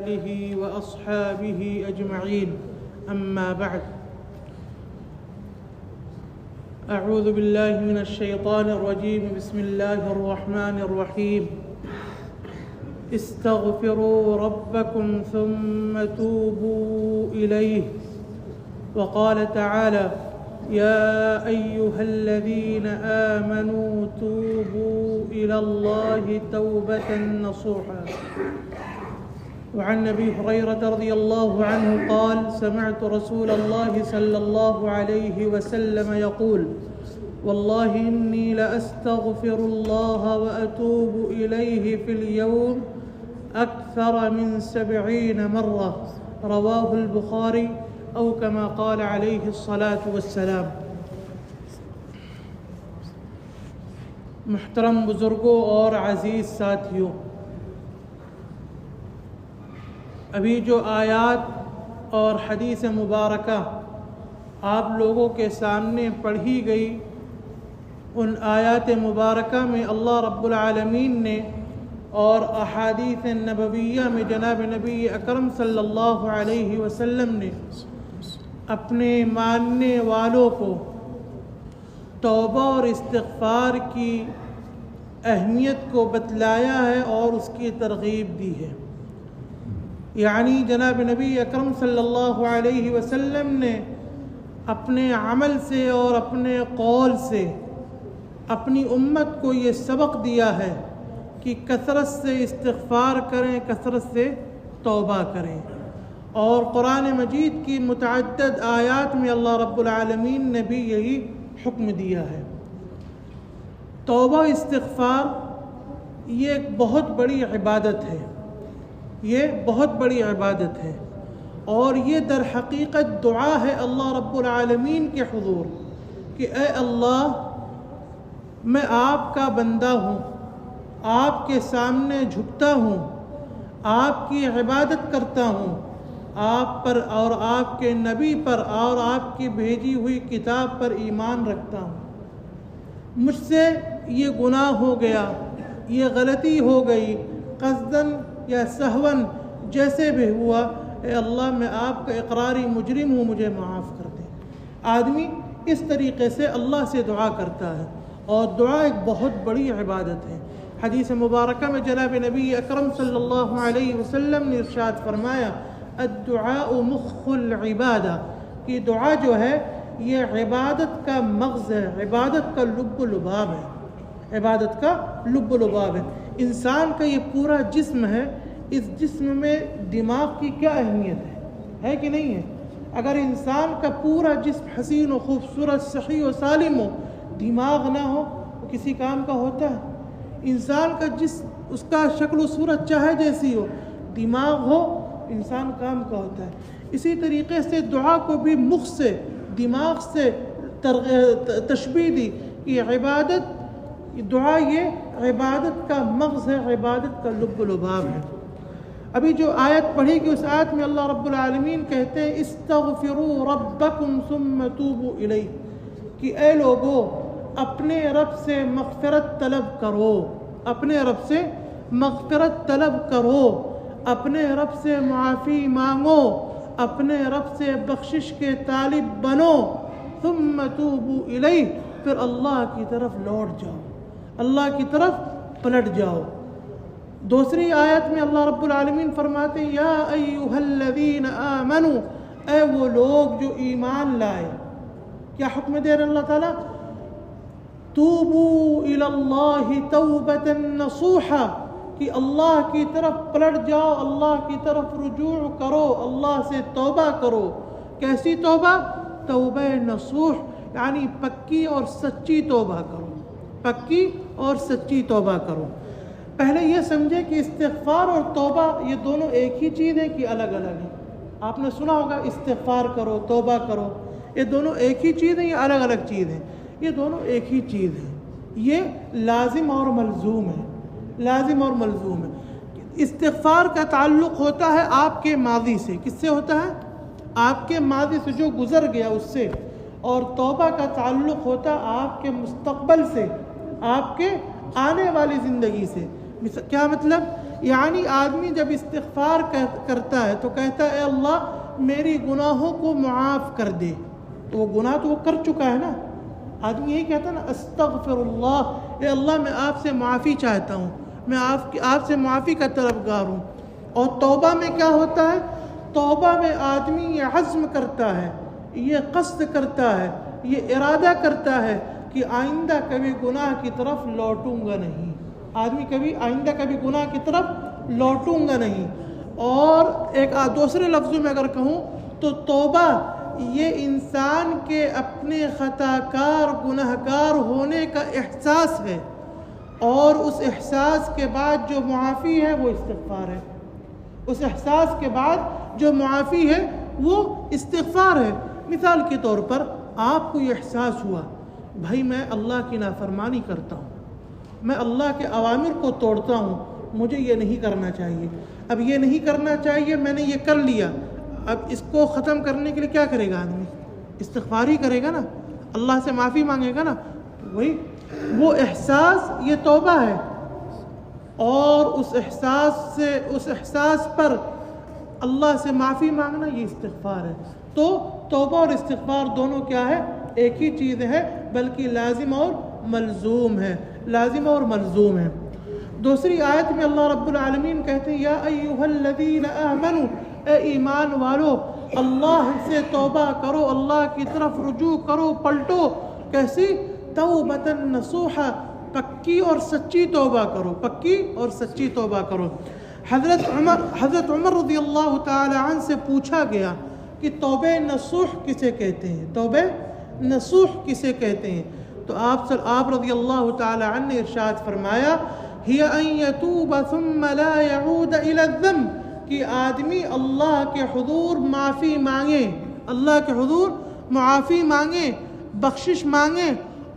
آله وأصحابه أجمعين أما بعد أعوذ بالله من الشيطان الرجيم بسم الله الرحمن الرحيم استغفروا ربكم ثم توبوا إليه وقال تعالى يا أيها الذين آمنوا توبوا إلى الله توبة نصوحا وعن أبي هريرة رضي الله عنه قال سمعت رسول الله صلى الله عليه وسلم يقول والله إني لأستغفر الله وأتوب إليه في اليوم أكثر من 70 مرة رواه البخاري أو كما قال عليه الصلاة والسلام۔ محترم بزرگوں اور عزیز ساتھیوں، ابھی جو آیات اور حدیث مبارکہ آپ لوگوں کے سامنے پڑھی گئی، ان آیات مبارکہ میں اللہ رب العالمین نے اور احادیث نبویہ میں جناب نبی اکرم صلی اللہ علیہ وسلم نے اپنے ماننے والوں کو توبہ اور استغفار کی اہمیت کو بتلایا ہے اور اس کی ترغیب دی ہے۔ یعنی جناب نبی اکرم صلی اللہ علیہ وسلم نے اپنے عمل سے اور اپنے قول سے اپنی امت کو یہ سبق دیا ہے کہ کثرت سے استغفار کریں، کثرت سے توبہ کریں، اور قرآن مجید کی متعدد آیات میں اللہ رب العالمین نے بھی یہی حکم دیا ہے۔ توبہ استغفار یہ ایک بہت بڑی عبادت ہے، یہ بہت بڑی عبادت ہے، اور یہ در حقیقت دعا ہے اللہ رب العالمین کے حضور کہ اے اللہ، میں آپ کا بندہ ہوں، آپ کے سامنے جھکتا ہوں، آپ کی عبادت کرتا ہوں، آپ پر اور آپ کے نبی پر اور آپ کی بھیجی ہوئی کتاب پر ایمان رکھتا ہوں، مجھ سے یہ گناہ ہو گیا، یہ غلطی ہو گئی، قصداً یا سہواً جیسے بھی ہوا، اے اللہ میں آپ کا اقراری مجرم ہوں، مجھے معاف کر دیں۔ آدمی اس طریقے سے اللہ سے دعا کرتا ہے، اور دعا ایک بہت بڑی عبادت ہے۔ حدیث مبارکہ میں جناب نبی اکرم صلی اللہ علیہ وسلم نے ارشاد فرمایا الدعاء مخ العبادہ، کہ دعا جو ہے یہ عبادت کا مغز ہے، عبادت کا لب و لباب ہے، عبادت کا لب و لباب ہے۔ انسان کا یہ پورا جسم ہے، اس جسم میں دماغ کی کیا اہمیت ہے کہ نہیں ہے؟ اگر انسان کا پورا جسم حسین و خوبصورت، صحیح و سالم ہو، دماغ نہ ہو تو کسی کام کا ہوتا ہے؟ انسان کا جسم، اس کا شکل و صورت چاہے جیسی ہو، دماغ ہو، انسان کام کا ہوتا ہے۔ اسی طریقے سے دعا کو بھی مخ سے، دماغ سے تشبیہ دی کہ عبادت، دعا یہ عبادت کا مغز ہے، عبادت کا لب و لباب ہے۔ ابھی جو آیت پڑھی گئی اس آیت میں اللہ رب العالمین کہتے ہیں استغفروا ربکم ثم توبوا الیہ، کہ اے لوگو اپنے رب سے مغفرت طلب کرو، اپنے رب سے مغفرت طلب کرو، اپنے رب سے معافی مانگو، اپنے رب سے بخشش کے طالب بنو، ثم توبوا الیہ، پھر اللہ کی طرف لوٹ جاؤ، اللہ کی طرف پلٹ جاؤ۔ دوسری آیت میں اللہ رب العالمین فرماتے ہیں یا ایھا الذین آمنوا، اے وہ لوگ جو ایمان لائے۔ کیا حکم دے رہے اللہ تعالیٰ؟ توبوا الی اللہ توبۃ نصوحا، کہ اللہ کی طرف پلٹ جاؤ، اللہ کی طرف رجوع کرو، اللہ سے توبہ کرو۔ کیسی توبہ؟ توبہ نصوح، یعنی پکی اور سچی توبہ کرو، پکی اور سچی توبہ کرو۔ پہلے یہ سمجھے کہ استغفار اور توبہ یہ دونوں ایک ہی چیز ہے کہ الگ الگ ہیں؟ آپ نے سنا ہوگا استغفار کرو، توبہ کرو، یہ دونوں ایک ہی چیز ہیں یا الگ الگ چیز ہیں؟ یہ دونوں ایک ہی چیز ہیں، یہ لازم اور ملزوم ہے، لازم اور ملزوم ہے۔ استغفار کا تعلق ہوتا ہے آپ کے ماضی سے، کس سے ہوتا ہے؟ آپ کے ماضی سے، جو گزر گیا اس سے، اور توبہ کا تعلق ہوتا ہے آپ کے مستقبل سے، آپ کے آنے والی زندگی سے۔ کیا مطلب؟ یعنی آدمی جب استغفار کرتا ہے تو کہتا ہے اے اللہ میری گناہوں کو معاف کر دے، تو وہ گناہ تو وہ کر چکا ہے نا. آدمی یہی کہتا ہے نا استغفر اللہ، اے اللہ میں آپ سے معافی چاہتا ہوں، میں آپ سے معافی کا طلبگار ہوں. اور توبہ میں کیا ہوتا ہے؟ توبہ میں آدمی یہ عزم کرتا ہے، یہ قصد کرتا ہے، یہ ارادہ کرتا ہے کہ آئندہ کبھی گناہ کی طرف لوٹوں گا نہیں، آدمی آئندہ کبھی گناہ کی طرف لوٹوں گا نہیں. اور ایک دوسرے لفظوں میں اگر کہوں تو توبہ یہ انسان کے اپنے خطا کار گناہ گار ہونے کا احساس ہے، اور اس احساس کے بعد جو معافی ہے وہ استغفار ہے. اس احساس کے بعد جو معافی ہے وہ استغفار ہے. مثال کے طور پر آپ کو یہ احساس ہوا بھائی میں اللہ کی نافرمانی کرتا ہوں، میں اللہ کے اوامر کو توڑتا ہوں، مجھے یہ نہیں کرنا چاہیے. اب یہ نہیں کرنا چاہیے، میں نے یہ کر لیا، اب اس کو ختم کرنے کے لیے کیا کرے گا آدمی؟ استغفار ہی کرے گا نا، اللہ سے معافی مانگے گا نا. وہی وہ احساس یہ توبہ ہے، اور اس احساس پر اللہ سے معافی مانگنا یہ استغفار ہے. تو توبہ اور استغفار دونوں کیا ہے؟ ایک ہی چیز ہے، بلکہ لازم اور ملزوم ہے، لازم اور ملزوم ہے. دوسری آیت میں اللہ رب العالمین کہتے ہیں یا ایھا الذین آمنوا، اے ایمان والو اللہ سے توبہ کرو، اللہ کی طرف رجوع کرو، پلٹو. کیسی؟ توبۃ نصوحا، پکی اور سچی توبہ کرو، پکی اور سچی توبہ کرو. حضرت عمر رضی اللہ تعالی عنہ سے پوچھا گیا کہ توبہ نصوح کسے کہتے ہیں؟ توبہ نصوح کسے کہتے ہیں؟ تو آپ رضی اللہ تعالی عنہ نے ارشاد فرمایا ہی ان یتوب ثم لا یعود الی الذنب، کہ آدمی اللہ کے حضور معافی مانگے، اللہ کے حضور معافی مانگے، بخشش مانگے،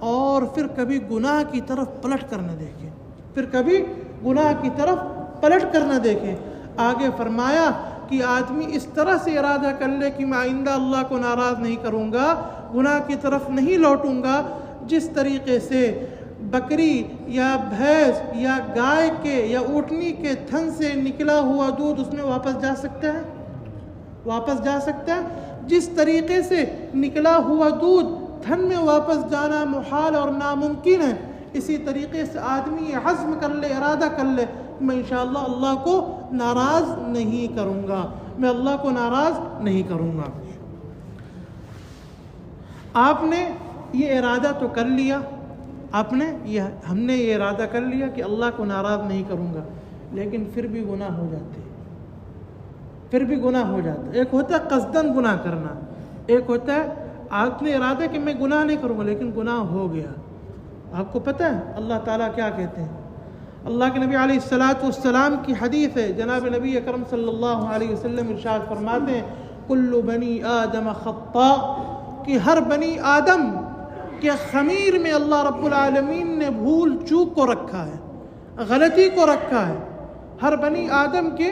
اور پھر کبھی گناہ کی طرف پلٹ کر نہ دیکھے، پھر کبھی گناہ کی طرف پلٹ کر نہ دیکھے. آگے فرمایا کہ آدمی اس طرح سے ارادہ کر لے کہ میں آئندہ اللہ کو ناراض نہیں کروں گا، گناہ کی طرف نہیں لوٹوں گا. جس طریقے سے بکری یا بھینس یا گائے کے یا اونٹنی کے تھن سے نکلا ہوا دودھ اس میں واپس جا سکتا ہے؟ واپس جا سکتا ہے؟ جس طریقے سے نکلا ہوا دودھ تھن میں واپس جانا محال اور ناممکن ہے، اسی طریقے سے آدمی عزم کر لے، ارادہ کر لے میں انشاءاللہ اللہ کو ناراض نہیں کروں گا، میں اللہ کو ناراض نہیں کروں گا. آپ نے یہ ارادہ تو کر لیا، ہم نے یہ ارادہ کر لیا کہ اللہ کو ناراض نہیں کروں گا، لیکن پھر بھی گناہ ہو جاتے، پھر بھی گناہ ہو جاتا. ایک ہوتا ہے قصداً گناہ کرنا، ایک ہوتا ہے آپ نے ارادہ کہ میں گناہ نہیں کروں گا لیکن گناہ ہو گیا. آپ کو پتہ ہے اللہ تعالیٰ کیا کہتے ہیں؟ اللہ کے نبی علیہ السلام کی حدیث ہے، جناب نبی اکرم صلی اللہ علیہ وسلم ارشاد فرماتے ہیں کل بنی آدم خطاء، کہ ہر بنی آدم کے خمیر میں اللہ رب العالمین نے بھول چوک کو رکھا ہے، غلطی کو رکھا ہے. ہر بنی آدم کے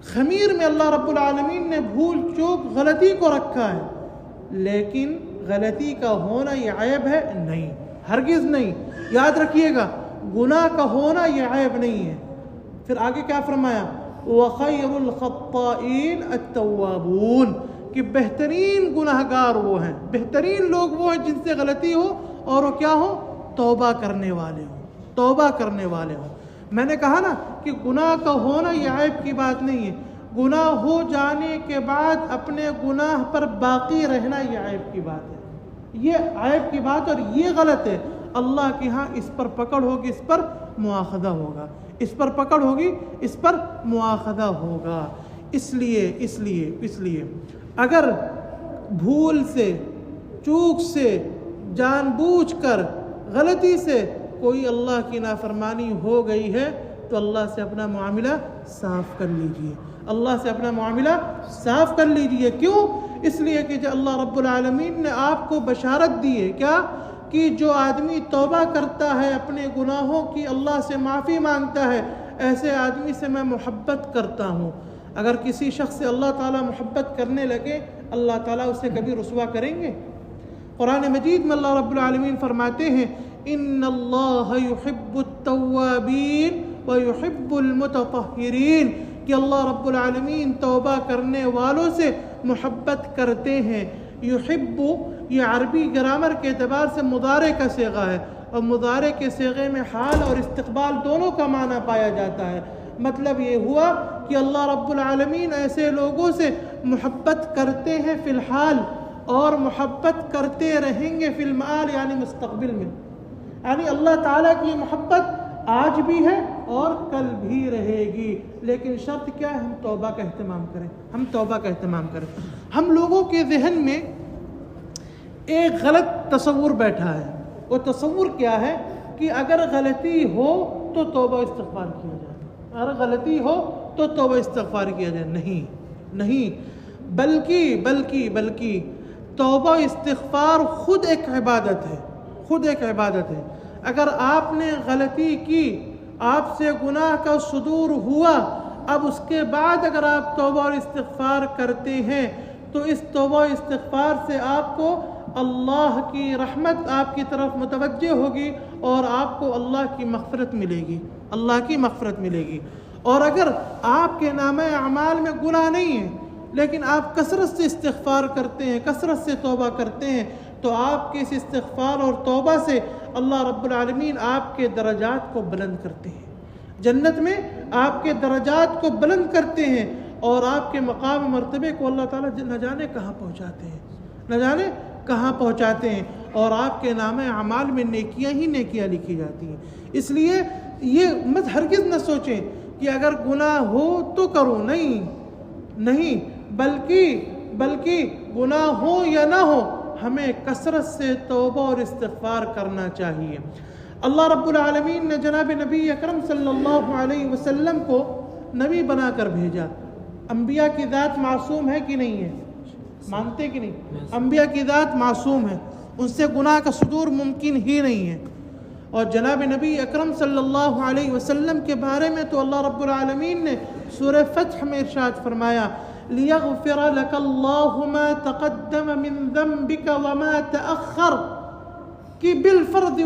خمیر میں اللہ رب العالمین نے بھول چوک غلطی کو رکھا ہے، لیکن غلطی کا ہونا یہ عیب ہے؟ نہیں، ہرگز نہیں. یاد رکھیے گا گناہ کا ہونا یہ عیب نہیں ہے. پھر آگے کیا فرمایا؟ وَخَيْرُ الْخَطَّائِينَ التَّوَّابُونَ، کہ بہترین گناہ گار وہ ہیں، بہترین لوگ وہ ہیں جن سے غلطی ہو اور وہ کیا ہو؟ توبہ کرنے والے ہوں، توبہ کرنے والے ہوں. میں نے کہا نا کہ گناہ کا ہونا یہ عیب کی بات نہیں ہے، گناہ ہو جانے کے بعد اپنے گناہ پر باقی رہنا یہ عیب کی بات ہے، یہ عیب کی بات اور یہ غلط ہے. اللہ کے ہاں اس پر پکڑ ہوگی، اس پر مواخذہ ہوگا، اس پر پکڑ ہوگی، اس پر مواخذہ ہوگا. اس لیے اگر بھول سے، چوک سے، جان بوجھ کر، غلطی سے کوئی اللہ کی نافرمانی ہو گئی ہے تو اللہ سے اپنا معاملہ صاف کر لیجئے، اللہ سے اپنا معاملہ صاف کر لیجئے. کیوں؟ اس لیے کہ جو اللہ رب العالمین نے آپ کو بشارت دی ہے کیا؟ کہ جو آدمی توبہ کرتا ہے اپنے گناہوں کی، اللہ سے معافی مانگتا ہے، ایسے آدمی سے میں محبت کرتا ہوں. اگر کسی شخص سے اللہ تعالیٰ محبت کرنے لگے اللہ تعالیٰ اسے کبھی رسوا کریں گے؟ قرآن مجید میں اللہ رب العالمین فرماتے ہیں ان اللہ یحب التوابین وَيُحِبُّ الْمُتَطَهِّرِينَ کہ اللہ رب العالمین توبہ کرنے والوں سے محبت کرتے ہیں۔ یحب یہ عربی گرامر کے اعتبار سے مضارع کا صیغہ ہے، اور مضارع کے صیغے میں حال اور استقبال دونوں کا معنی پایا جاتا ہے۔ مطلب یہ ہوا کہ اللہ رب العالمین ایسے لوگوں سے محبت کرتے ہیں فی الحال، اور محبت کرتے رہیں گے فی المآل یعنی مستقبل میں۔ یعنی اللہ تعالیٰ کی محبت آج بھی ہے اور کل بھی رہے گی، لیکن شرط کیا ہے؟ ہم توبہ کا اہتمام کریں، ہم توبہ کا اہتمام کریں۔ ہم لوگوں کے ذہن میں ایک غلط تصور بیٹھا ہے، وہ تصور کیا ہے کہ اگر غلطی ہو تو توبہ استغفار کیا جائے، اگر غلطی ہو تو توبہ استغفار کیا جائے۔ نہیں، بلکہ توبہ استغفار خود ایک عبادت ہے۔ اگر آپ نے غلطی کی، آپ سے گناہ کا صدور ہوا، اب اس کے بعد اگر آپ توبہ اور استغفار کرتے ہیں تو اس توبہ استغفار سے آپ کو اللہ کی رحمت آپ کی طرف متوجہ ہوگی اور آپ کو اللہ کی مغفرت ملے گی۔ اور اگر آپ کے نامہ اعمال میں گناہ نہیں ہے لیکن آپ کثرت سے استغفار کرتے ہیں، کثرت سے توبہ کرتے ہیں، تو آپ کے اس استغفار اور توبہ سے اللہ رب العالمین آپ کے درجات کو بلند کرتے ہیں، جنت میں آپ کے درجات کو بلند کرتے ہیں، اور آپ کے مقام مرتبے کو اللہ تعالیٰ نہ جانے کہاں پہنچاتے ہیں، اور آپ کے نام اعمال میں نیکیاں ہی نیکیاں لکھی جاتی ہیں۔ اس لیے یہ مت ہرگز نہ سوچیں کہ اگر گناہ ہو تو کروں، نہیں، بلکہ گناہ ہو یا نہ ہو ہمیں کثرت سے توبہ اور استغفار کرنا چاہیے۔ اللہ رب العالمین نے جناب نبی اکرم صلی اللہ علیہ وسلم کو نبی بنا کر بھیجا۔ انبیاء کی ذات معصوم ہے کہ نہیں ہے؟ مانتے کہ نہیں؟ انبیاء کی ذات معصوم ہے، ان سے گناہ کا صدور ممکن ہی نہیں ہے۔ اور جناب نبی اکرم صلی اللہ علیہ وسلم کے بارے میں تو اللہ رب العالمین نے سورہ فتح میں ارشاد فرمایا لِيَغْفِرَ لَكَ اللَّهُ مَا تَقَدَّمَ مِن ذَنبِكَ وَمَا تَأَخَّرَ کہ بالفرض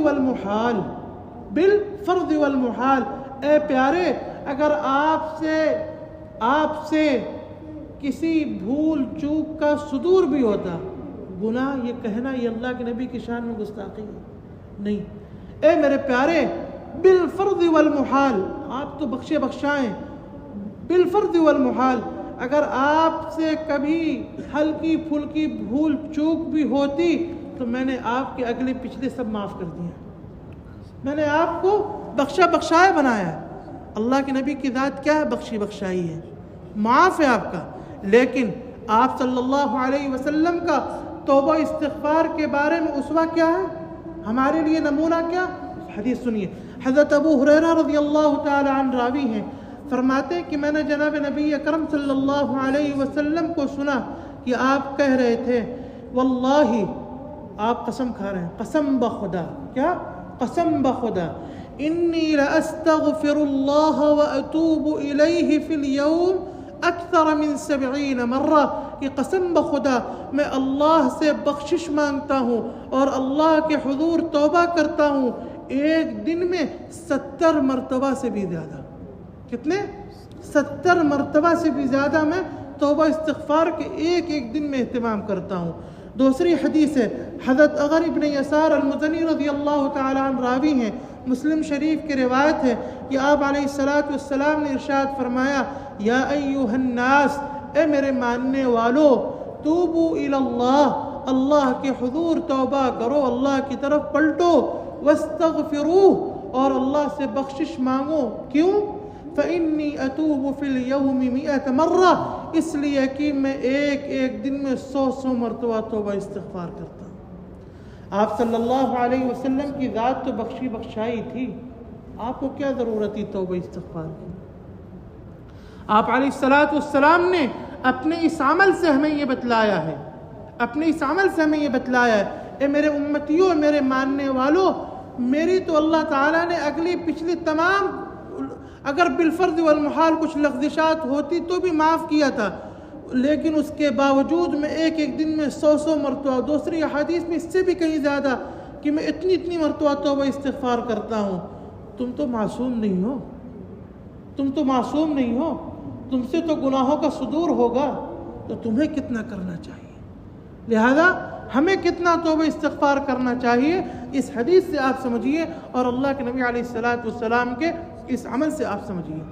والمحال اے پیارے، اگر آپ سے کسی بھول چوک کا صدور بھی ہوتا، گناہ یہ کہنا یہ اللہ کے نبی کی شان میں گستاخی ہے نہیں۔ اے میرے پیارے، بالفرض والمحال آپ تو بخشائیں، بالفرض والمحال اگر آپ سے کبھی ہلکی پھلکی بھول چوک بھی ہوتی تو میں نے آپ کے اگلے پچھلے سب معاف کر دیا، میں نے آپ کو بخشائے بنایا ہے۔ اللہ کے نبی کی ذات کیا ہے؟ بخشائی ہے، معاف ہے آپ کا۔ لیکن آپ صلی اللہ علیہ وسلم کا توبہ استغفار کے بارے میں اسوہ کیا ہے؟ ہمارے لیے نمونہ کیا؟ حدیث سنیے، حضرت ابو ہریرہ رضی اللہ تعالی عنہ راوی ہیں، فرماتے ہیں کہ میں نے جناب نبی اکرم صلی اللہ علیہ وسلم کو سنا کہ آپ کہہ رہے تھے واللہ، آپ قسم کھا رہے ہیں، قسم بخدا، کیا؟ قسم بخدا، انی لاستغفر اللہ واتوب الیہ فی اليوم اکثر من 70 مرہ، کہ قسم بخدا میں اللہ سے بخشش مانگتا ہوں اور اللہ کے حضور توبہ کرتا ہوں ایک دن میں 70 مرتبہ سے بھی زیادہ۔ کتنے؟ 70 مرتبہ سے بھی زیادہ میں توبہ استغفار کے ایک دن میں اہتمام کرتا ہوں۔ دوسری حدیث ہے، حضرت اغر ابن یسار المزنی رضی اللہ تعالی عنہ راوی ہیں، مسلم شریف کی روایت ہے کہ آپ علیہ السلام نے ارشاد فرمایا یا ایھا الناس، اے میرے ماننے والو، توبو الی اللہ، اللہ کے حضور توبہ کرو، اللہ کی طرف پلٹو، واستغفروہ، اور اللہ سے بخشش مانگو۔ کیوں؟ فإنی اتوب فی اليوم 100 مرہ، اس لیے کہ میں ایک دن میں 100 مرتبہ توبہ استغفار کرتا ہوں۔ آپ صلی اللہ علیہ وسلم کی ذات تو بخشائی تھی، آپ کو کیا ضرورت تھی توبہ استغفار کی؟ آپ علیہ السلام نے اپنے اس عمل سے ہمیں یہ بتلایا ہے، اے میرے امتیوں، میرے ماننے والوں، میری تو اللہ تعالیٰ نے اگلی پچھلی تمام، اگر بالفرض والمحال کچھ لغزشات ہوتی تو بھی معاف کیا تھا، لیکن اس کے باوجود میں ایک دن میں 100 مرتبہ، دوسری احادیث میں اس سے بھی کہیں زیادہ کہ میں اتنی مرتبہ توبہ استغفار کرتا ہوں۔ تم تو معصوم نہیں ہو، تم تو معصوم نہیں ہو، تم سے تو گناہوں کا صدور ہوگا، تو تمہیں کتنا کرنا چاہیے۔ لہذا ہمیں کتنا توبہ استغفار کرنا چاہیے، اس حدیث سے آپ سمجھیے، اور اللہ کے نبی علیہ السلام کے اس عمل سے آپ سمجھیے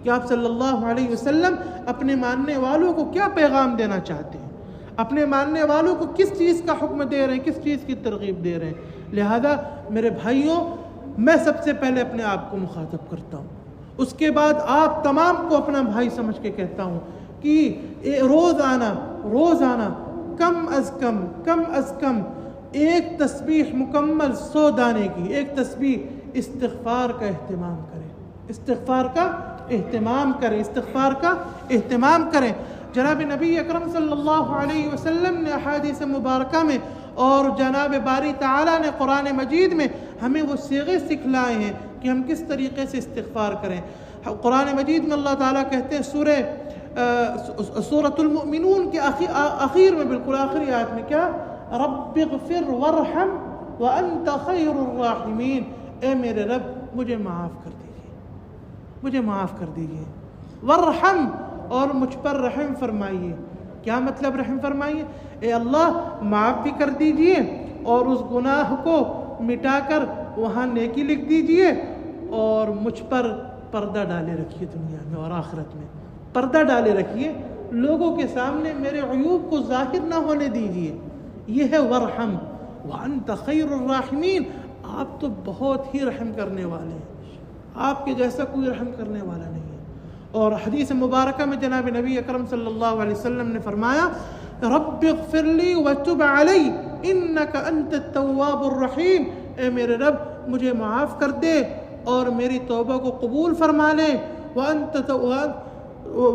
کہ آپ صلی اللہ علیہ وسلم اپنے ماننے والوں کو کیا پیغام دینا چاہتے ہیں، اپنے ماننے والوں کو کس چیز کا حکم دے رہے ہیں، کس چیز کی ترغیب دے رہے ہیں۔ لہذا میرے بھائیوں، میں سب سے پہلے اپنے آپ کو مخاطب کرتا ہوں، اس کے بعد آپ تمام کو اپنا بھائی سمجھ کے کہتا ہوں کہ روزانہ کم از کم ایک تسبیح مکمل 100 دانے کی ایک تسبیح استغفار کا اہتمام کریں، استغفار کا اہتمام کریں۔ جناب نبی اکرم صلی اللہ علیہ وسلم نے احادیث مبارکہ میں اور جناب باری تعالیٰ نے قرآن مجید میں ہمیں وہ صیغے سکھلائے ہیں کہ ہم کس طریقے سے استغفار کریں۔ قرآن مجید میں اللہ تعالیٰ کہتے ہیں سورۃ المؤمنون کے اخیر میں، بالکل آخری آیت میں، کیا؟ رب اغفر وارحم وانت خیر الراحمین، اے میرے رب مجھے معاف کر دیجیے، وارحم، اور مجھ پر رحم فرمائیے۔ کیا مطلب رحم فرمائیے؟ اے اللہ معاف بھی کر دیجیے، اور اس گناہ کو مٹا کر وہاں نیکی لکھ دیجیے، اور مجھ پر پردہ ڈالے رکھیے، دنیا میں اور آخرت میں پردہ ڈالے رکھیے، لوگوں کے سامنے میرے عیوب کو ظاہر نہ ہونے دیجیے۔ یہ ہے ورحم وانت خیر الراحمین، آپ تو بہت ہی رحم کرنے والے ہیں، آپ کے جیسا کوئی رحم کرنے والا نہیں ہے۔ اور حدیث مبارکہ میں جناب نبی اکرم صلی اللہ علیہ وسلم نے فرمایا رب اغفر لی وتب علی انک انت التواب الرحیم، اے میرے رب مجھے معاف کر دے اور میری توبہ کو قبول فرما لے،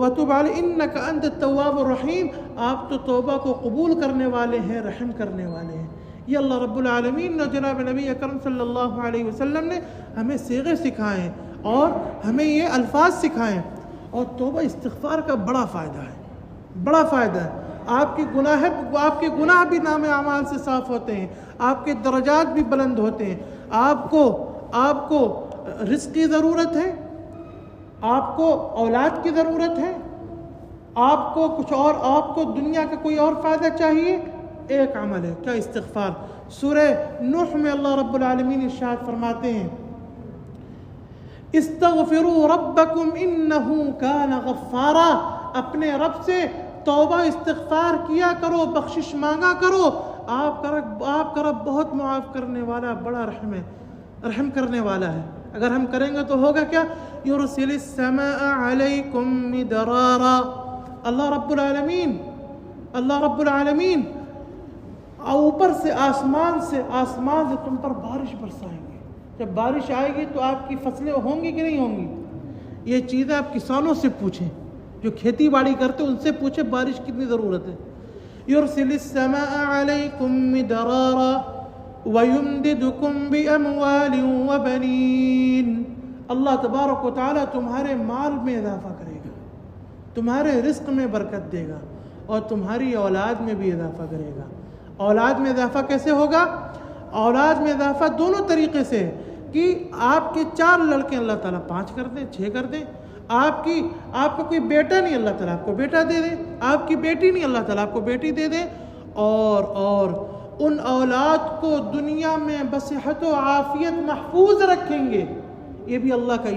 وتب علی انک انت التواب الرحیم، آپ تو توبہ کو قبول کرنے والے ہیں، رحم کرنے والے ہیں۔ یہ اللہ رب العالمین نے جناب نبی اکرم صلی اللہ علیہ وسلم نے ہمیں صیغے سکھائے ہیں اور ہمیں یہ الفاظ سکھائے ہیں۔ اور توبہ استغفار کا بڑا فائدہ ہے، آپ کے گناہ بھی نام اعمال سے صاف ہوتے ہیں، آپ کے درجات بھی بلند ہوتے ہیں، آپ کو رزق کی ضرورت ہے، آپ کو اولاد کی ضرورت ہے، آپ کو کچھ اور، آپ کو دنیا کا کوئی اور فائدہ چاہیے، ایک عمل ہے، کیا؟ استغفار۔ سورہ نوح میں اللہ رب العالمین ارشاد فرماتے ہیں استغفروا ربکم انہ کان غفارا، اپنے رب سے توبہ استغفار کیا کرو، بخشش مانگا کرو، آپ کا رب بہت معاف کرنے والا، بڑا رحم کرنے والا ہے۔ اگر ہم کریں گے تو ہوگا کیا؟ یرسل السماء علیکم مدرارا، اللہ رب العالمین اوپر سے آسمان سے تم پر بارش برسائیں گے۔ جب بارش آئے گی تو آپ کی فصلیں ہوں گی کہ نہیں ہوں گی؟ یہ چیزیں آپ کسانوں سے پوچھیں، جو کھیتی باڑی کرتے ان سے پوچھیں بارش کتنی ضرورت ہے۔ یرسل السماء علیکم مدرارا وَيُمْدِدُكُمْ بِأَمْوَالٍ وَبَنِينَ، اللہ تبارک و تعالیٰ تمہارے مال میں اضافہ کرے گا، تمہارے رزق میں برکت دے گا، اور تمہاری اولاد میں بھی اضافہ کرے گا۔ اولاد میں اضافہ کیسے ہوگا؟ اولاد میں اضافہ دونوں طریقے سے ہے کہ آپ کے 4 لڑکے اللہ تعالیٰ 5 کر دیں، 6 کر دیں، آپ کا کوئی بیٹا نہیں اللہ تعالیٰ آپ کو بیٹا دے دیں، آپ کی بیٹی نہیں اللہ تعالیٰ آپ کو بیٹی دے دیں، اور ان اولاد کو دنیا میں بصحت و عافیت محفوظ رکھیں گے۔ یہ بھی اللہ کا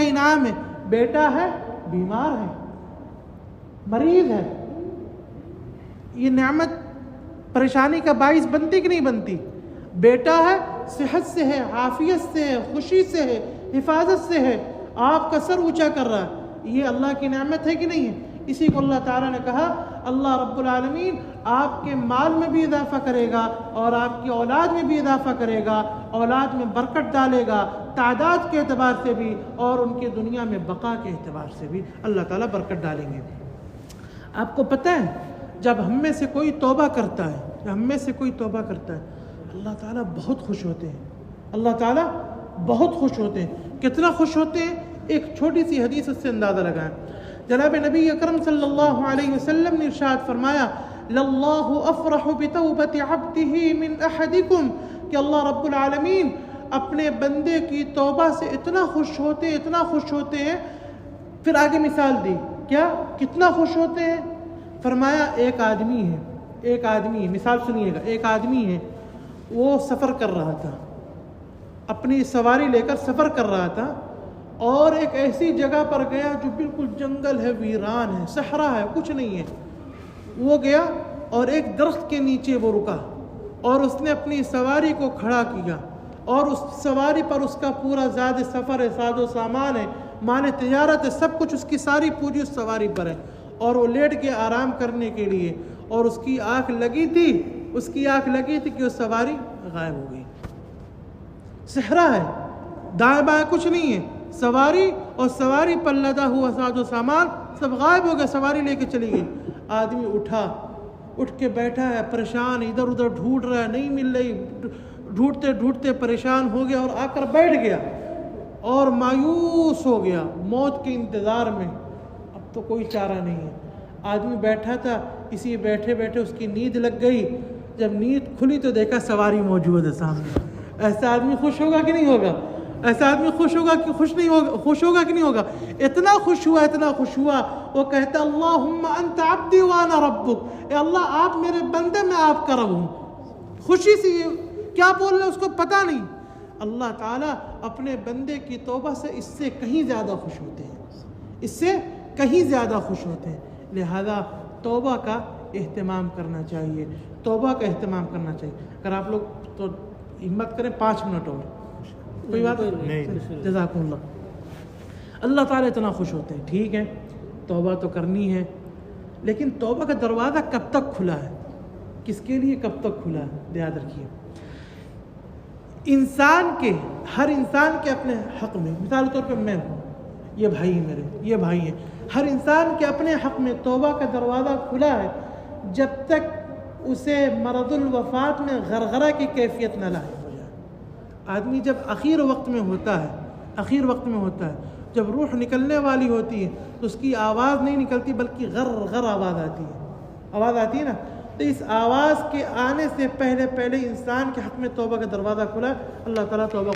انعام ہے، بیٹا ہے بیمار ہے، مریض ہے، یہ نعمت پریشانی کا باعث بنتی کہ نہیں بنتی؟ بیٹا ہے صحت سے ہے، عافیت سے ہے، خوشی سے ہے، حفاظت سے ہے، آپ کا سر اونچا کر رہا ہے، یہ اللہ کی نعمت ہے کہ نہیں ہے؟ اسی کو اللہ تعالیٰ نے کہا اللہ رب العالمین آپ کے مال میں بھی اضافہ کرے گا اور آپ کی اولاد میں بھی اضافہ کرے گا، اولاد میں برکت ڈالے گا، تعداد کے اعتبار سے بھی اور ان کے دنیا میں بقا کے اعتبار سے بھی اللہ تعالیٰ برکت ڈالیں گے۔ آپ کو پتہ ہے جب ہم میں سے کوئی توبہ کرتا ہے اللہ تعالیٰ بہت خوش ہوتے ہیں، کتنا خوش ہوتے ہیں؟ ایک چھوٹی سی حدیث اس سے اندازہ لگائیں۔ جناب نبی اکرم صلی اللہ علیہ وسلم نے ارشاد فرمایا لَلَّهُ أَفْرَحُ بِتَوْبَةِ عَبْدِهِ مِنْ أَحَدِكُمْ، کہ اللہ رب العالمین اپنے بندے کی توبہ سے اتنا خوش ہوتے ہیں. پھر آگے مثال دی، کیا کتنا خوش ہوتے ہیں؟ فرمایا ایک آدمی ہے، مثال سنیے گا. ایک آدمی ہے، وہ سفر کر رہا تھا، اپنی سواری لے کر سفر کر رہا تھا، اور ایک ایسی جگہ پر گیا جو بالکل جنگل ہے، ویران ہے، صحرا ہے، کچھ نہیں ہے. وہ گیا اور ایک درخت کے نیچے وہ رکا اور اس نے اپنی سواری کو کھڑا کیا، اور اس سواری پر اس کا پورا زاد سفر ہے، ساز و سامان ہے، مال تجارت ہے، سب کچھ اس کی ساری پوری اس سواری پر ہے. اور وہ لیٹ کے آرام کرنے کے لیے، اور اس کی آنکھ لگی تھی کہ وہ سواری غائب ہو گئی. صحرا ہے، دائیں بائیں کچھ نہیں ہے، سواری اور سواری پر لدا ہوا ساز و سامان سب غائب ہو گیا، سواری لے کے چلی گئی. آدمی اٹھ کے بیٹھا ہے، پریشان، ادھر ادھر ڈھونڈ رہا ہے، نہیں مل رہی، ڈھونڈتے پریشان ہو گیا اور آ کر بیٹھ گیا اور مایوس ہو گیا، موت کے انتظار میں. اب تو کوئی چارہ نہیں ہے. آدمی بیٹھا تھا، اسی بیٹھے اس کی نیند لگ گئی. جب نیند کھلی تو دیکھا سواری موجود ہے سامنے. ایسا آدمی خوش ہوگا کہ نہیں ہوگا؟ ایسا آدمی خوش ہوگا کہ نہیں ہوگا؟ اتنا خوش ہوا وہ کہتا اللہم انت عبدی وانا ربک، اے اللہ آپ میرے بندے، میں آپ کا رب ہوں. خوشی سے کیا بول رہے اس کو پتہ نہیں. اللہ تعالیٰ اپنے بندے کی توبہ سے اس سے کہیں زیادہ خوش ہوتے ہیں. لہذا توبہ کا اہتمام کرنا چاہیے. اگر آپ لوگ تو ہمت کریں 5 منٹ اور، کوئی بات نہیں؟ جزاکم اللہ. اللہ تعالیٰ اتنا خوش ہوتے ہیں. ٹھیک ہے، توبہ تو کرنی ہے، لیکن توبہ کا دروازہ کب تک کھلا ہے؟ کس کے لیے کب تک کھلا ہے؟ یاد رکھیے، ہر انسان کے اپنے حق میں، مثال کے طور پہ میں ہوں، یہ بھائی میرے، یہ بھائی ہیں، ہر انسان کے اپنے حق میں توبہ کا دروازہ کھلا ہے جب تک اسے مرض الوفات میں غرغرہ کی کیفیت نہ لاحق ہو جائے. آدمی جب آخر وقت میں ہوتا ہے، جب روح نکلنے والی ہوتی ہے تو اس کی آواز نہیں نکلتی بلکہ غر آواز آتی ہے نا. تو اس آواز کے آنے سے پہلے انسان کے حق میں توبہ کا دروازہ کھلا ہے. اللہ تعالیٰ توبہ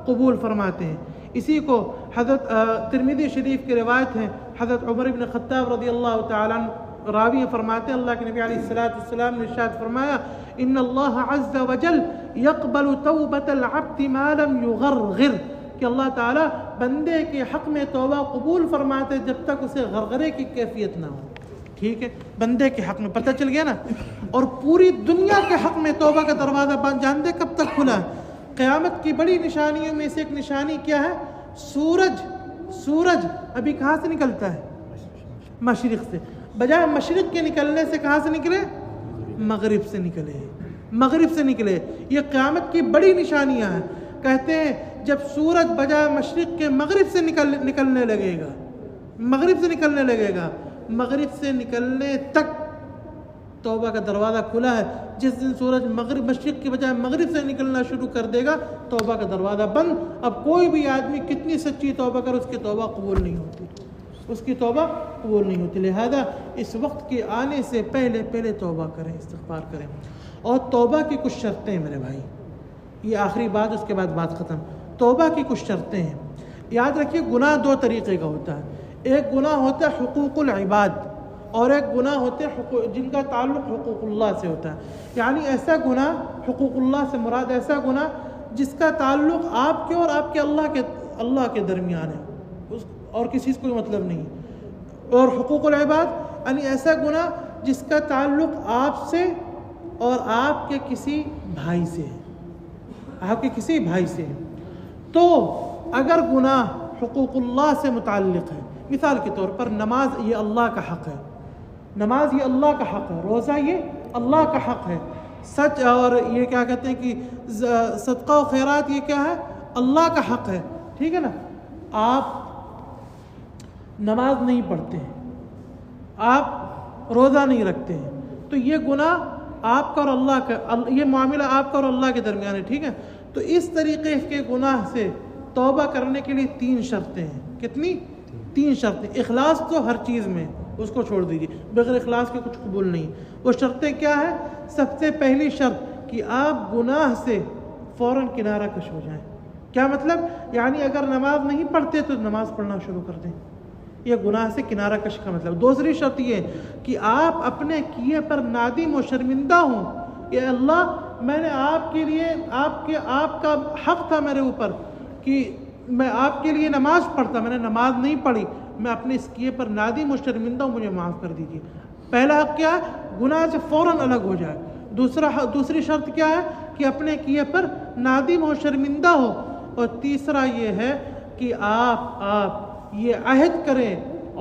قبول فرماتے ہیں. اسی کو حضرت ترمذی شریف کی روایت ہے، حضرت عمر بن خطاب رضی اللہ تعالیٰ عنہ راوی فرماتے ہیں، اللہ کے نبی علیہ السلام نے ارشاد فرمایا ان اللہ عز وجل یقبل توبۃ العبد ما لم یغرغر، کہ اللہ تعالیٰ بندے کے حق میں توبہ قبول فرماتے جب تک اسے غرغرے کی کیفیت نہ ہو. ٹھیک ہے، بندے کے حق میں پتہ چل گیا نا. اور پوری دنیا کے حق میں توبہ کا دروازہ جانتے کب تک کھلا ہے؟ قیامت کی بڑی نشانیوں میں سے ایک نشانی کیا ہے؟ سورج ابھی کہاں سے نکلتا ہے؟ مشرق سے. بجائے مشرق کے نکلنے سے کہاں سے نکلے؟ مغرب سے نکلے. یہ قیامت کی بڑی نشانیاں ہیں. کہتے ہیں جب سورج بجائے مشرق کے مغرب سے نکلنے لگے گا، مغرب سے نکلنے تک توبہ کا دروازہ کھلا ہے. جس دن سورج مشرق کے بجائے مغرب سے نکلنا شروع کر دے گا، توبہ کا دروازہ بند. اب کوئی بھی آدمی کتنی سچی توبہ کرے، اس کی توبہ قبول نہیں ہوتی. لہذا اس وقت کے آنے سے پہلے توبہ کریں، استغفار کریں. اور توبہ کی کچھ شرطیں ہیں میرے بھائی، یہ آخری بات، اس کے بعد بات ختم. توبہ کی کچھ شرطیں ہیں. یاد رکھیے، گناہ 2 طریقے کا ہوتا ہے. ایک گناہ ہوتا ہے حقوق العباد، اور ایک گناہ ہوتے ہیں جن کا تعلق حقوق اللہ سے ہوتا ہے. یعنی ایسا گناہ، حقوق اللہ سے مراد ایسا گناہ جس کا تعلق آپ کے اور آپ کے اللہ کے درمیان ہے، اور کسی سے کوئی مطلب نہیں. اور حقوق العباد یعنی ایسا گناہ جس کا تعلق آپ سے اور آپ کے کسی بھائی سے ہے. تو اگر گناہ حقوق اللہ سے متعلق ہے، مثال کے طور پر نماز یہ اللہ کا حق ہے، روزہ یہ اللہ کا حق ہے، سچ اور یہ کیا کہتے ہیں کہ صدقہ و خیرات یہ کیا ہے؟ اللہ کا حق ہے. ٹھیک ہے نا. آپ نماز نہیں پڑھتے ہیں، آپ روزہ نہیں رکھتے ہیں، تو یہ گناہ آپ کا اور اللہ کا، یہ معاملہ آپ کا اور اللہ کے درمیان ہے. ٹھیک ہے. تو اس طریقے کے گناہ سے توبہ کرنے کے لیے 3 شرطیں ہیں. کتنی؟ 3 شرطیں. اخلاص تو ہر چیز میں، اس کو چھوڑ دیجیے، بغیر اخلاص کے کچھ قبول نہیں. وہ شرطیں کیا ہے؟ سب سے پہلی شرط کہ آپ گناہ سے فوراً کنارہ کش ہو جائیں۔ کیا مطلب؟ یعنی اگر نماز نہیں پڑھتے تو نماز پڑھنا شروع کر دیں، یہ گناہ سے کنارہ کش کا مطلب۔ دوسری شرط یہ کہ آپ اپنے کیے پر نادم و شرمندہ ہوں، کہ اللہ میں نے آپ کے لیے آپ کا حق تھا میرے اوپر کہ میں آپ کے لیے نماز پڑھتا، میں نے نماز نہیں پڑھی، میں اپنے اس کیے پر نادم و شرمندہ ہوں، مجھے معاف کر دیجیے۔ پہلا حق کیا ہے؟ گناہ سے فوراً الگ ہو جائے۔ دوسری شرط کیا ہے؟ کہ اپنے کیے پر نادم و شرمندہ ہو۔ اور تیسرا یہ ہے کہ آپ یہ عہد کریں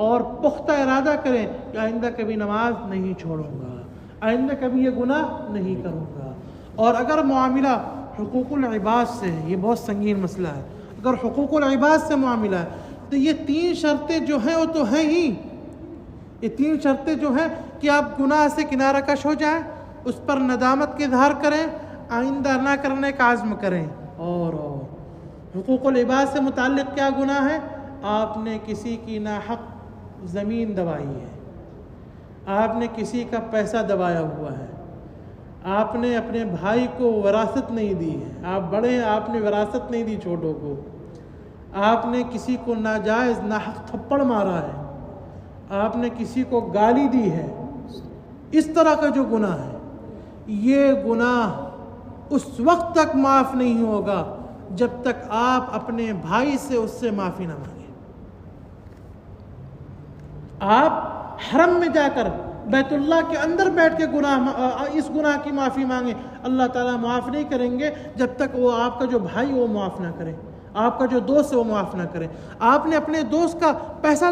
اور پختہ ارادہ کریں کہ آئندہ کبھی نماز نہیں چھوڑوں گا، آئندہ کبھی یہ گناہ نہیں کروں گا۔ اور اگر معاملہ حقوق العباد سے ہے، یہ بہت سنگین مسئلہ ہے، اگر حقوق العباد سے معاملہ ہے تو یہ 3 شرطیں جو ہیں وہ تو ہیں ہی، یہ 3 شرطیں جو ہیں کہ آپ گناہ سے کنارہ کش ہو جائیں، اس پر ندامت کا اظہار کریں، آئندہ نہ کرنے کا عزم کریں۔ اور حقوق العباد سے متعلق کیا گناہ ہے؟ آپ نے کسی کی ناحق زمین دبائی ہے، آپ نے کسی کا پیسہ دبایا ہوا ہے، آپ نے اپنے بھائی کو وراثت نہیں دی ہے، آپ بڑے ہیں، آپ نے وراثت نہیں دی چھوٹوں کو، آپ نے کسی کو ناجائز ناحق تھپڑ مارا ہے، آپ نے کسی کو گالی دی ہے، اس طرح کا جو گناہ ہے، یہ گناہ اس وقت تک معاف نہیں ہوگا جب تک آپ اپنے بھائی سے اس سے معافی نہ مانگیں۔ آپ حرم میں جا کر بیت اللہ کے اندر بیٹھ کے اس گناہ کی معافی مانگیں، اللہ تعالیٰ معاف نہیں کریں گے جب تک وہ آپ کا جو بھائی وہ معاف نہ کرے، آپ کا جو دوست ہے وہ معاف نہ کرے۔ آپ نے اپنے دوست کا پیسہ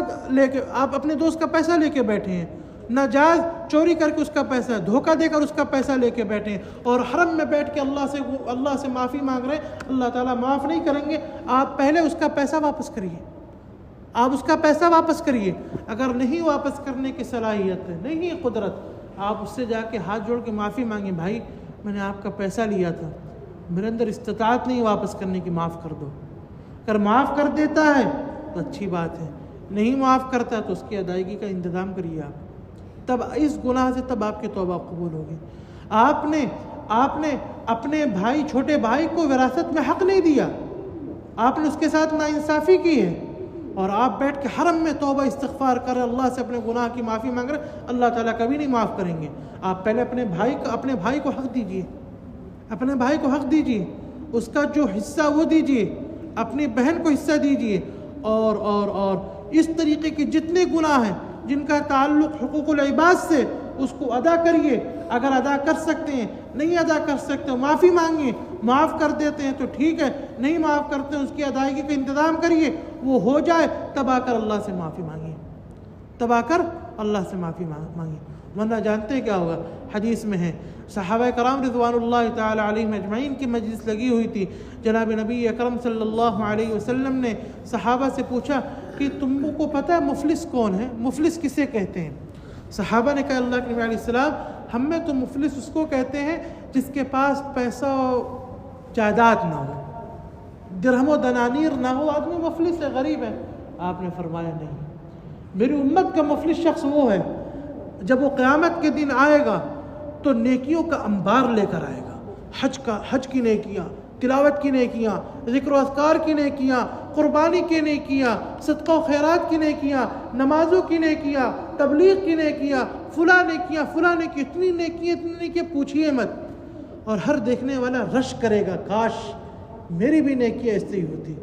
لے کے بیٹھے ہیں، ناجائز چوری کر کے اس کا پیسہ، دھوکہ دے کر اس کا پیسہ لے کے بیٹھے ہیں، اور حرم میں بیٹھ کے اللہ سے معافی مانگ رہے ہیں، اللہ تعالیٰ معاف نہیں کریں گے۔ آپ پہلے اس کا پیسہ واپس کریے، آپ اس کا پیسہ واپس کریے۔ اگر نہیں واپس کرنے کی صلاحیت ہے، نہیں قدرت، آپ اس سے جا کے ہاتھ جوڑ کے معافی مانگیں، بھائی میں نے آپ کا پیسہ لیا تھا، میرے اندر استطاعت نہیں واپس کرنے کی، معاف کر دو۔ اگر معاف کر دیتا ہے تو اچھی بات ہے، نہیں معاف کرتا تو اس کی ادائیگی کا انتظام کریے آپ، تب اس گناہ سے تب آپ کی توبہ قبول ہوگی۔ آپ نے اپنے چھوٹے بھائی کو وراثت میں حق نہیں دیا، آپ نے اس کے ساتھ ناانصافی کی ہے، اور آپ بیٹھ کے حرم میں توبہ استغفار کر اللہ سے اپنے گناہ کی معافی مانگ رہے، اللہ تعالیٰ کبھی نہیں معاف کریں گے۔ آپ پہلے اپنے بھائی کو حق دیجیے، اپنے بھائی کو حق دیجیے، اس کا جو حصہ وہ دیجیے، اپنی بہن کو حصہ دیجیے، اور اس طریقے کے جتنے گناہ ہیں جن کا تعلق حقوق العباد سے، اس کو ادا کریے۔ اگر ادا کر سکتے ہیں، نہیں ادا کر سکتے معافی مانگیے، معاف کر دیتے ہیں تو ٹھیک ہے، نہیں معاف کرتے ہیں اس کی ادائیگی کا انتظام کریے، وہ ہو جائے تب آ کر اللہ سے معافی مانگیے، تب آ کر اللہ سے معافی مانگیے، ورنہ جانتے ہیں کیا ہوگا؟ حدیث میں ہے، صحابہ کرام رضوان اللہ تعالی علیہم اجمعین کی مجلس لگی ہوئی تھی، جناب نبی اکرم صلی اللہ علیہ وسلم نے صحابہ سے پوچھا کہ تم کو پتہ ہے مفلس کون ہے؟ مفلس کسے کہتے ہیں؟ صحابہ نے کہا، اللہ کے نبی علیہ السلام ہم میں تو مفلس اس کو کہتے ہیں جس کے پاس پیسہ جائیداد نہ ہو، درہم و دنانیر نہ ہو، آدمی مفلس ہے، غریب ہے۔ آپ نے فرمایا نہیں، میری امت کا مفلس شخص وہ ہے جب وہ قیامت کے دن آئے گا تو نیکیوں کا انبار لے کر آئے گا، حج کی نیکیاں، تلاوت کی نیکیاں، ذکر و اذکار کی نیکیاں، قربانی کی نیکیاں، صدقہ و خیرات کی نیکیاں، نمازوں کی نیکیاں، تبلیغ کی نیکیاں، فلاں نیکیاں، اتنی نیکیاں پوچھیے مت۔ اور ہر دیکھنے والا رش کرے گا، کاش میری بھی نیکیاں ایسی ہوتی،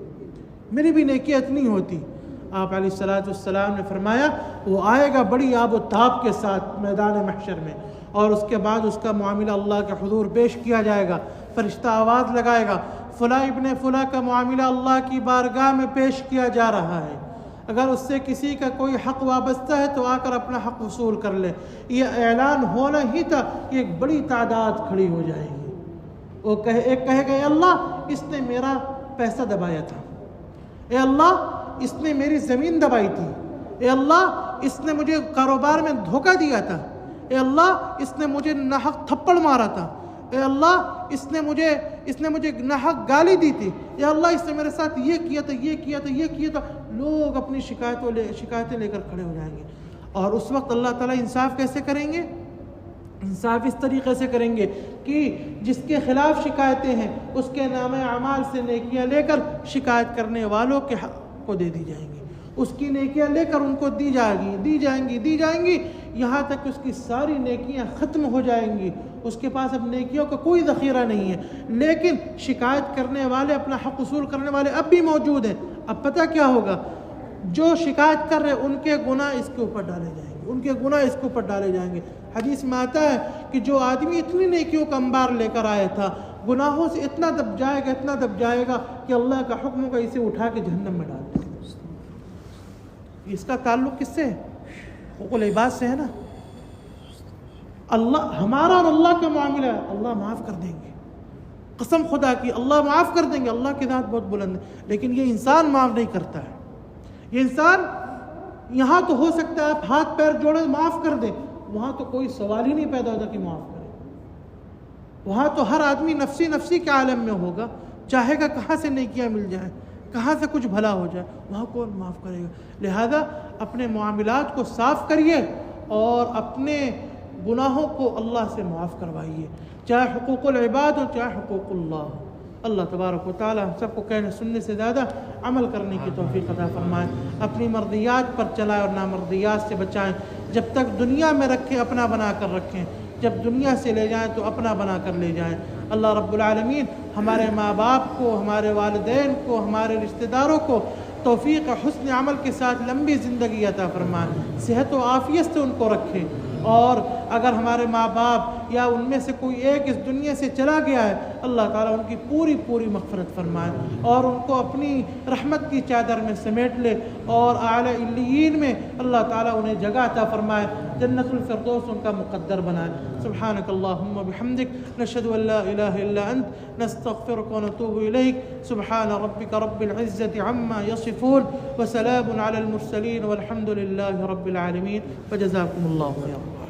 میری بھی نیکیاں اتنی ہوتی۔ آپ علیہ السلام نے فرمایا وہ آئے گا بڑی آب و تاب کے ساتھ میدان محشر میں، اور اس کے بعد اس کا معاملہ اللہ کے حضور پیش کیا جائے گا، فرشتہ آواز لگائے گا، فلاں ابن فلاں کا معاملہ اللہ کی بارگاہ میں پیش کیا جا رہا ہے، اگر اس سے کسی کا کوئی حق وابستہ ہے تو آ کر اپنا حق وصول کر لے۔ یہ اعلان ہونا ہی تھا کہ ایک بڑی تعداد کھڑی ہو جائے گی، ایک کہے گا، اے اللہ اس نے میرا پیسہ دبایا تھا، اے اللہ اس نے میری زمین دبائی تھی، اے اللہ اس نے مجھے کاروبار میں دھوکہ دیا تھا، اے اللہ اس نے مجھے ناحق تھپڑ مارا تھا، اے اللہ اس نے مجھے ناحق گالی دی تھی، اے اللہ اس نے میرے ساتھ یہ کیا تھا۔ لوگ اپنی شکایتیں لے کر کھڑے ہو جائیں گے، اور اس وقت اللہ تعالیٰ انصاف کیسے کریں گے؟ انصاف اس طریقے سے کریں گے کہ جس کے خلاف شکایتیں ہیں اس کے نام اعمال سے نیکیاں لے کر شکایت کرنے والوں کے حق کو دے دی جائیں گی، اس کی نیکیاں لے کر ان کو دی جائیں گی یہاں تک کہ اس کی ساری نیکیاں ختم ہو جائیں گی، اس کے پاس اب نیکیوں کا کوئی ذخیرہ نہیں ہے۔ لیکن شکایت کرنے والے، اپنا حق وصول کرنے والے اب بھی موجود ہیں۔ اب پتہ کیا ہوگا؟ جو شکایت کر رہے ان کے گناہ اس کے اوپر ڈالے جائیں گے، حدیث میں آتا ہے کہ جو آدمی اتنی نیکیوں کا انبار لے کر آیا تھا، گناہوں سے اتنا دب جائے گا کہ اللہ کا حکم ہوگا اسے اٹھا کے جہنم میں ڈال دیں۔ اس کا تعلق کس سے ہے؟ حقوق العباد سے ہے نا۔ اللہ، ہمارا اور اللہ کا معاملہ ہے، اللہ معاف کر دیں گے، قسم خدا کی اللہ معاف کر دیں گے، اللہ کی ذات بہت بلند ہے۔ لیکن یہ انسان معاف نہیں کرتا ہے۔ یہ انسان یہاں تو ہو سکتا ہے آپ ہاتھ پیر جوڑے معاف کر دیں، وہاں تو کوئی سوال ہی نہیں پیدا ہوتا کہ معاف کرے۔ وہاں تو ہر آدمی نفسی کے عالم میں ہوگا، چاہے گا کہاں سے نیکیاں مل جائیں، کہاں سے کچھ بھلا ہو جائے، وہاں کون معاف کرے گا؟ لہذا اپنے معاملات کو صاف کریے اور اپنے گناہوں کو اللہ سے معاف کروائیے، چاہے حقوق العباد ہو چاہے حقوق اللہ۔ اللہ تبارک و تعالی ہم سب کو کہنے سننے سے زیادہ عمل کرنے کی توفیق عطا فرمائے، اپنی مرضیات پر چلائے اور نامرضیات سے بچائیں۔ جب تک دنیا میں رکھیں اپنا بنا کر رکھیں، جب دنیا سے لے جائیں تو اپنا بنا کر لے جائیں۔ اللہ رب العالمین ہمارے ماں باپ کو، ہمارے والدین کو، ہمارے رشتہ داروں کو توفیق حسن عمل کے ساتھ لمبی زندگی عطا فرمائے، صحت و عافیت سے ان کو رکھیں، اور اگر ہمارے ماں باپ یا ان میں سے کوئی ایک اس دنیا سے چلا گیا ہے، اللہ تعالیٰ ان کی پوری مغفرت فرمائے اور ان کو اپنی رحمت کی چادر میں سمیٹ لے، اور اعلیٰ علیین میں اللہ تعالیٰ انہیں جگہ عطا فرمائے، جنت الفردوس ان کا مقدر بنائے۔ سبحانک اللہم بحمدک، نشہد ان لا الہ الا انت، نستغفرک ونتوب الیک۔ سبحان ربک رب العزة عما یصفون، وسلام علی المرسلین، والحمد للہ رب العالمین، وجزاکم اللہ خیرا۔